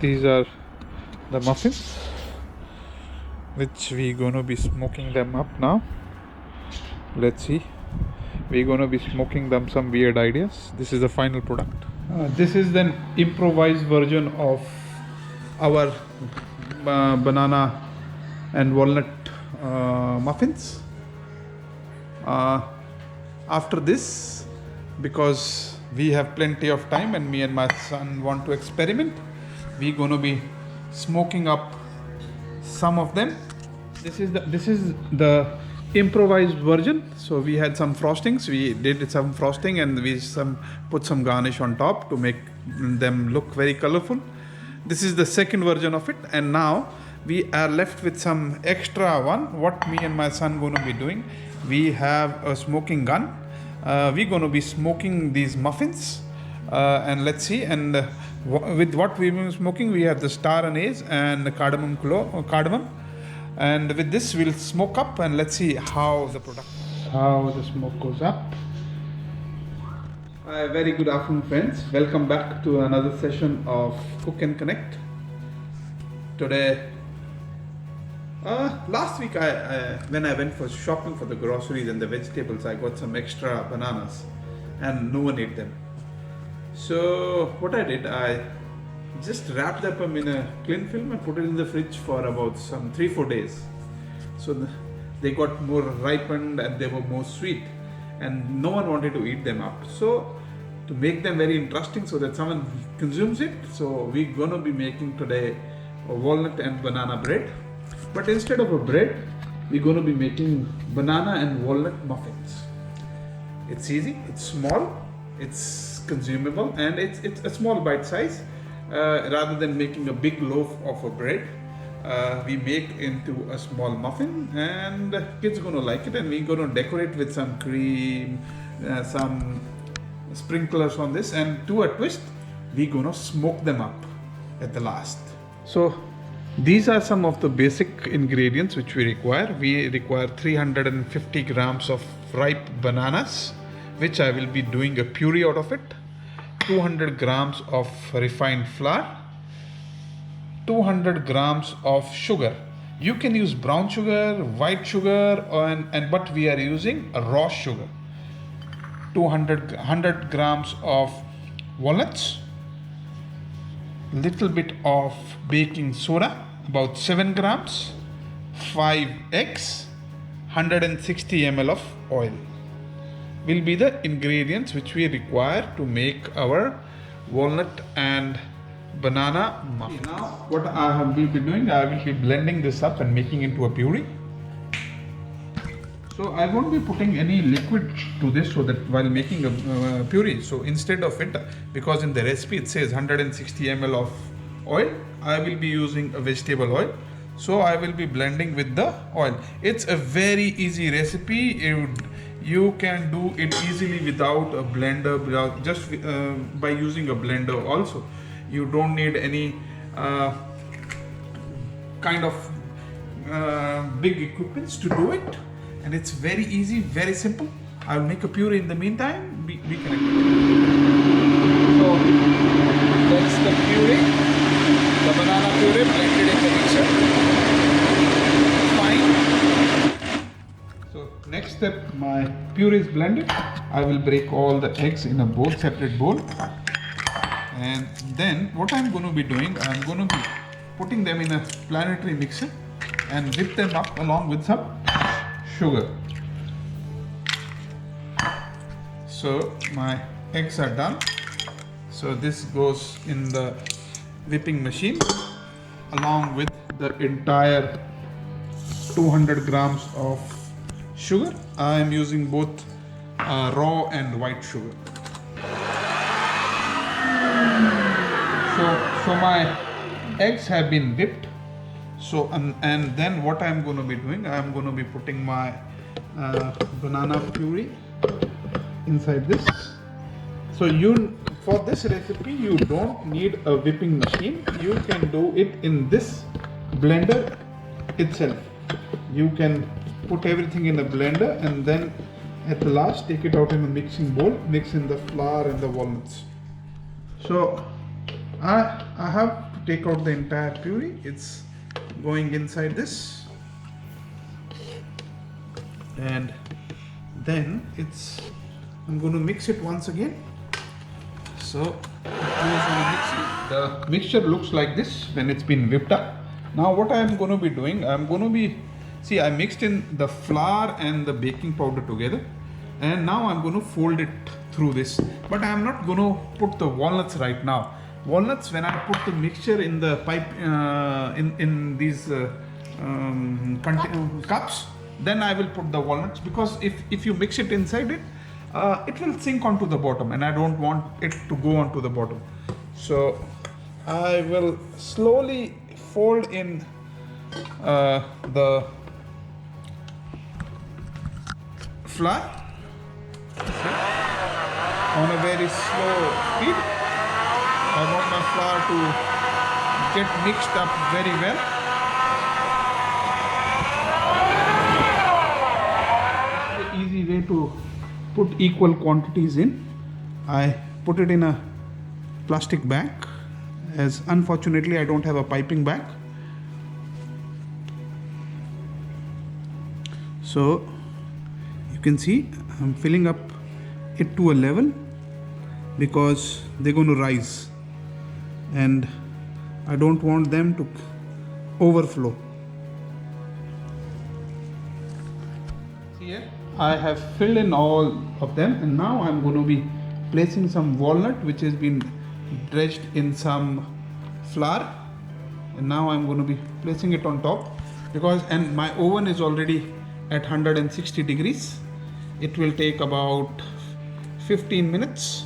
These are the muffins which we gonna be smoking them up now. Let's see. We're gonna be smoking them some weird ideas. This is the final product. This is an improvised version of our banana and walnut muffins. After this, because we have plenty of time and me and my son want to experiment, we're gonna be smoking up some of them. This is the improvised version. So we had some frostings. We did some frosting and we put some garnish on top to make them look very colorful. This is the second version of it, and now we are left with some extra one. What me and my son gonna be doing? We have a smoking gun. We're gonna be smoking these muffins, and let's see. And with what we've been smoking, we have the star anise and the cardamom. And with this, we'll smoke up and let's see how the smoke goes up. Very good afternoon, friends. Welcome back to another session of Cook and Connect. Today, last week, when I went for shopping for the groceries and the vegetables, I got some extra bananas, and no one ate them. So what I did, I just wrapped them in a cling film and put it in the fridge for about some 3-4 days. So they got more ripened and they were more sweet, and no one wanted to eat them up. So to make them very interesting so that someone consumes it, so we're gonna be making today a walnut and banana bread. But instead of a bread, we're gonna be making banana and walnut muffins. It's easy, it's small, it's consumable, and it's a small bite size. Rather than making a big loaf of a bread, we make into a small muffin, and kids gonna like it. And we're gonna decorate with some cream, some sprinklers on this, and to a twist, we're gonna smoke them up at the last. So these are some of the basic ingredients which we require. We require 350 grams of ripe bananas, which I will be doing a puree out of it. 200 grams of refined flour, 200 grams of sugar. You can use brown sugar, white sugar, but we are using a raw sugar. 100 grams of walnuts, little bit of baking soda, about 7 grams, 5 eggs, 160 ml of oil will be the ingredients which we require to make our walnut and banana muffin. Now what I will be doing, I will be blending this up and making into a puree. So I won't be putting any liquid to this, so that while making a puree, so instead of it, because in the recipe it says 160 ml of oil, I will be using a vegetable oil. So I will be blending with the oil. It's a very easy recipe. You can do it easily without a blender, just by using a blender also. You don't need any kind of big equipments to do it, and it's very easy, very simple. I'll make a puree in the meantime. Be connected. So that's the puree, the banana puree blended in the mixer. Next step, my puree is blended. I will break all the eggs in a separate bowl. And then what I'm going to be doing, I'm going to be putting them in a planetary mixer and whip them up along with some sugar. So my eggs are done. So this goes in the whipping machine along with the entire 200 grams of sugar. I am using both raw and white sugar. So my eggs have been whipped. So and then what I'm going to be doing, I'm going to be putting my banana puree inside this. So for this recipe you don't need a whipping machine. You can do it in this blender itself. You can put everything in a blender and then at the last take it out in a mixing bowl, mix in the flour and the walnuts. So I have to take out the entire puree. It's going inside this, and then I'm going to mix it once again. So it goes on a mixer. The mixture looks like this when it's been whipped up. Now what I am going to be doing, I mixed in the flour and the baking powder together, and now I'm going to fold it through this. But I am not going to put the walnuts right now. Walnuts, when I put the mixture in the pipe, in these cups, then I will put the walnuts, because if you mix it inside it, it will sink onto the bottom, and I don't want it to go onto the bottom. So I will slowly fold in the flour on a very slow speed. I want my flour to get mixed up very well. The easy way to put equal quantities in, I put it in a plastic bag, as unfortunately I don't have a piping bag. So you can see I'm filling up it to a level, because they're going to rise and I don't want them to overflow. See here, I have filled in all of them, and now I'm going to be placing some walnut which has been dredged in some flour, and now I'm going to be placing it on top, and my oven is already at 160 degrees. It will take about 15 minutes.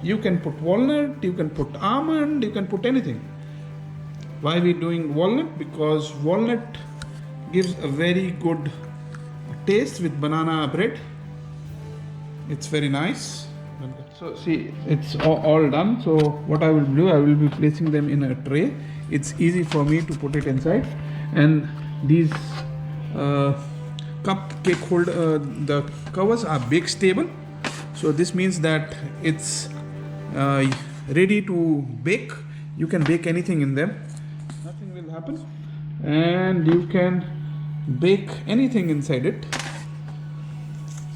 You can put walnut, you can put almond, you can put anything. Why we doing walnut? Because walnut gives a very good taste with banana bread. It's very nice. So see, it's all done. So what I will do, I will be placing them in a tray. It's easy for me to put it inside. And these cupcake holder, the covers are bake stable. So this means that it's ready to bake. You can bake anything in them. Nothing will happen. And you can bake anything inside it.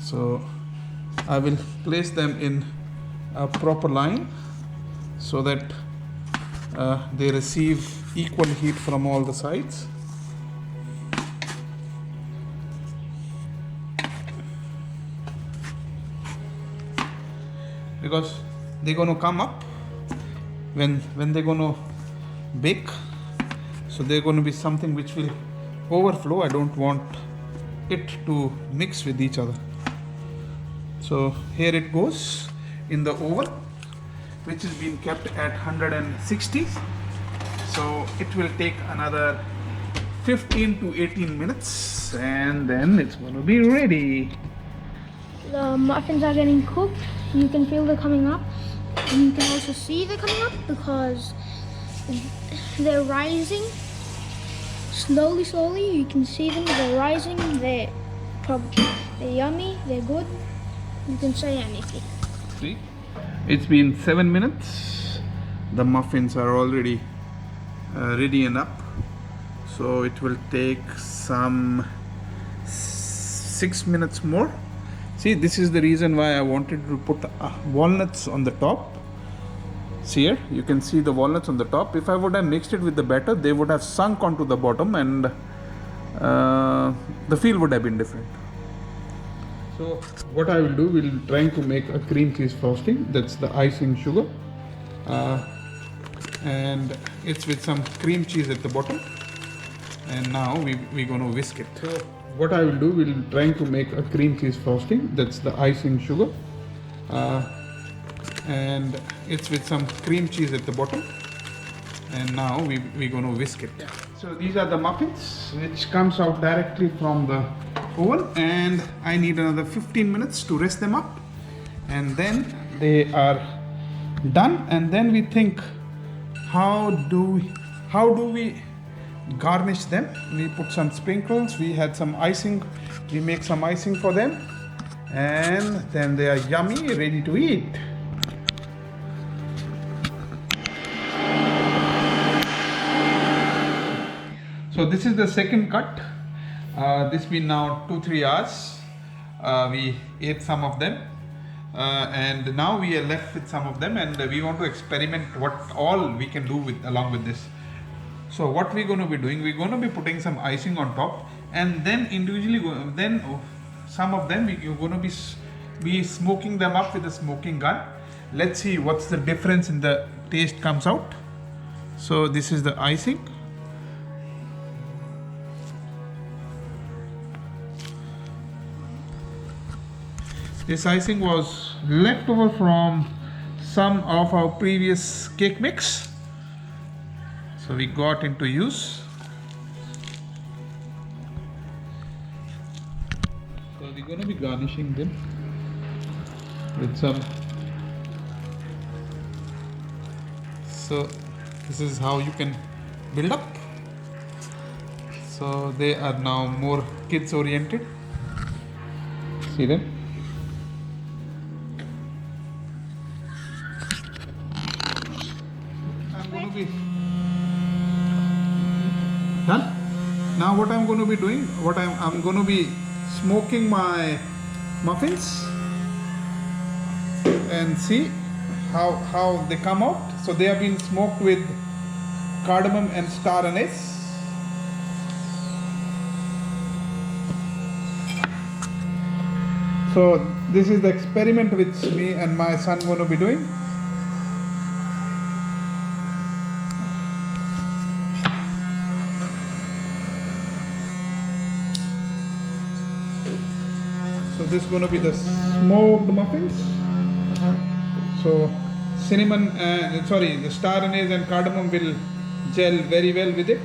So I will place them in a proper line so that they receive equal heat from all the sides. Because they're going to come up when they're going to bake, so they're going to be something which will overflow. I don't want it to mix with each other. So here it goes in the oven, which is being kept at 160. So it will take another 15 to 18 minutes, and then it's going to be ready. The muffins are getting cooked. You can feel they're coming up. And you can also see they're coming up because they're rising slowly. You can see them. They're rising. They're yummy. They're good. You can say anything. See, it's been 7 minutes. The muffins are already ready and up. So it will take some 6 minutes more. See, this is the reason why I wanted to put walnuts on the top. See here, you can see the walnuts on the top. If I would have mixed it with the batter, they would have sunk onto the bottom, and the feel would have been different. So what I will do, we'll try to make a cream cheese frosting. That's the icing sugar. And it's with some cream cheese at the bottom. And now we're going to whisk it. So what I will do, we'll try to make a cream cheese frosting. That's the icing sugar. And it's with some cream cheese at the bottom. And now we're going to whisk it. So these are the muffins which comes out directly from the oven, and I need another 15 minutes to rest them up, and then they are done. And then we think, how do we garnish them? We put some sprinkles. We had some icing. We make some icing for them, and then they are yummy, ready to eat. So this is the second cut. This been now 2-3 hours. We ate some of them, and now we are left with some of them, and we want to experiment what all we can do with along with this. So what we're going to be doing, we're going to be putting some icing on top, and then individually some of them you're going to be smoking them up with a smoking gun. Let's see what's the difference in the taste comes out. So this is the icing. This icing was left over from some of our previous cake mix, so we got into use. So we're going to be garnishing them with some. So this is how you can build up. So they are now more kids oriented. See them? I'm going to be done. Now what I'm going to be doing, I'm going to be smoking my muffins and see how they come out. So they have been smoked with cardamom and star anise. So this is the experiment which me and my son going to be doing. So this is going to be the smoked muffins. So cinnamon, the star anise and cardamom will gel very well with it.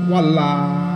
Voila!